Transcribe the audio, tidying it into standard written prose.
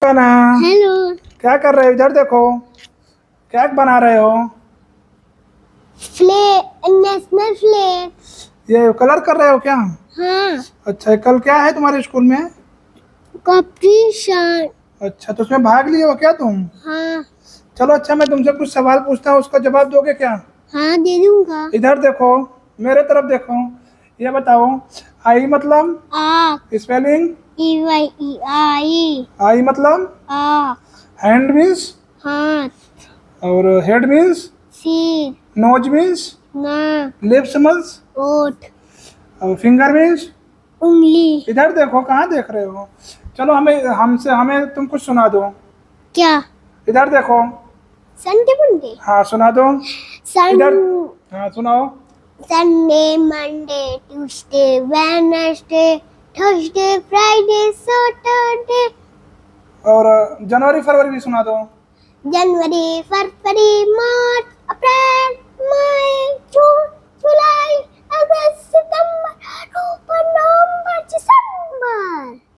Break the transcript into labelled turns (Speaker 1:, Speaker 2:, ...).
Speaker 1: ना
Speaker 2: हेलो।
Speaker 1: क्या कर रहे हो? इधर देखो, क्या बना रहे हो?
Speaker 2: National flag.
Speaker 1: ये कलर कर रहे हो क्या?
Speaker 2: हाँ।
Speaker 1: अच्छा, कल क्या है तुम्हारे स्कूल में?
Speaker 2: कॉम्पिटिशन।
Speaker 1: अच्छा, तो उसमें भाग लिए हो क्या तुम?
Speaker 2: हाँ।
Speaker 1: चलो अच्छा, मैं तुमसे कुछ सवाल पूछता हूँ, उसका जवाब दोगे क्या?
Speaker 2: हाँ, दे दूंगा।
Speaker 1: इधर देखो, मेरे तरफ देखो। ये बताओ, आई मतलब
Speaker 2: आँख।
Speaker 1: स्पेलिंग।
Speaker 2: EYEI।
Speaker 1: आई मतलब
Speaker 2: आँख।
Speaker 1: हैंड मीन्स,
Speaker 2: हाथ।
Speaker 1: और हेड मीन्स,
Speaker 2: सिर।
Speaker 1: नोज मीन्स,
Speaker 2: नाक।
Speaker 1: लिप्स मीन्स,
Speaker 2: ओठ।
Speaker 1: और फिंगर मीन्स।
Speaker 2: उंगली।
Speaker 1: इधर देखो, कहाँ देख रहे हो? चलो हमें तुम कुछ सुना दो।
Speaker 2: क्या?
Speaker 1: इधर देखो।
Speaker 2: Sunday Monday.
Speaker 1: हाँ, सुना दो।
Speaker 2: सन
Speaker 1: इधर। हाँ, सुनाओ।
Speaker 2: Sunday Monday Tuesday Wednesday Thursday Friday Saturday.
Speaker 1: और जनवरी फरवरी भी सुना दो।
Speaker 2: जनवरी फरवरी मार्च अप्रैल